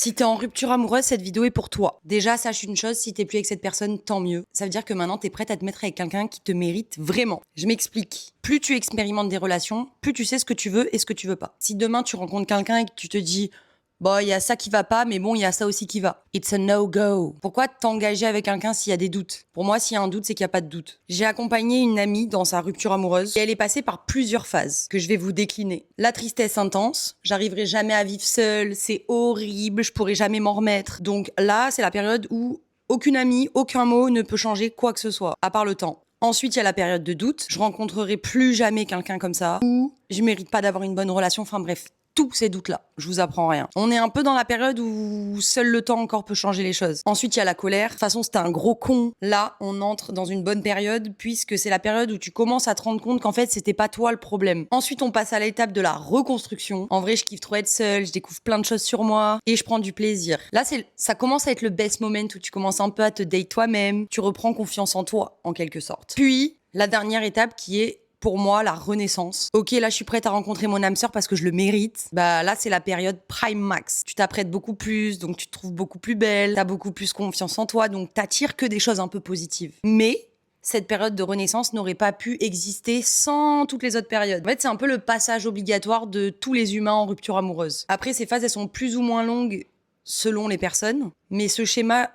Si t'es en rupture amoureuse, cette vidéo est pour toi. Déjà, sache une chose, si t'es plus avec cette personne, tant mieux. Ça veut dire que maintenant, t'es prête à te mettre avec quelqu'un qui te mérite vraiment. Je m'explique. Plus tu expérimentes des relations, plus tu sais ce que tu veux et ce que tu veux pas. Si demain, tu rencontres quelqu'un et que tu te dis bon, il y a ça qui va pas, mais bon, il y a ça aussi qui va. It's a no-go. Pourquoi t'engager avec quelqu'un s'il y a des doutes? Pour moi, s'il y a un doute, c'est qu'il n'y a pas de doute. J'ai accompagné une amie dans sa rupture amoureuse et elle est passée par plusieurs phases que je vais vous décliner. La tristesse intense, j'arriverai jamais à vivre seule, c'est horrible, je pourrai jamais m'en remettre. Donc là, c'est la période où aucune amie, aucun mot ne peut changer quoi que ce soit, à part le temps. Ensuite, il y a la période de doute. Je rencontrerai plus jamais quelqu'un comme ça. Ou je mérite pas d'avoir une bonne relation. Enfin bref, tous ces doutes-là. Je vous apprends rien. On est un peu dans la période où seul le temps encore peut changer les choses. Ensuite, il y a la colère. De toute façon, c'était un gros con. Là, on entre dans une bonne période puisque c'est la période où tu commences à te rendre compte qu'en fait, c'était pas toi le problème. Ensuite, on passe à l'étape de la reconstruction. En vrai, je kiffe trop être seule. Je découvre plein de choses sur moi et je prends du plaisir. Là, ça commence à être le best moment où tu commences un peu à te date toi-même. Tu reprends confiance en toi, en quelque sorte. Puis, la dernière étape qui est pour moi, la renaissance. Ok, là, je suis prête à rencontrer mon âme sœur parce que je le mérite. Bah, là, c'est la période prime max. Tu t'apprêtes beaucoup plus, donc tu te trouves beaucoup plus belle, t'as beaucoup plus confiance en toi, donc t'attires que des choses un peu positives. Mais cette période de renaissance n'aurait pas pu exister sans toutes les autres périodes. En fait, c'est un peu le passage obligatoire de tous les humains en rupture amoureuse. Après, ces phases, elles sont plus ou moins longues selon les personnes, mais ce schéma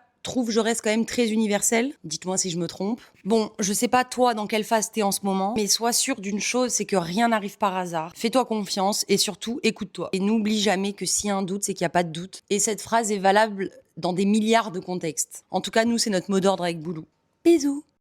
je reste quand même très universel. Dites-moi si je me trompe. Bon, je sais pas toi dans quelle phase t'es en ce moment, mais sois sûr d'une chose, c'est que rien n'arrive par hasard. Fais-toi confiance et surtout, écoute-toi. Et n'oublie jamais que s'il y a un doute, c'est qu'il n'y a pas de doute. Et cette phrase est valable dans des milliards de contextes. En tout cas, nous, c'est notre mot d'ordre avec Boulou. Bisous!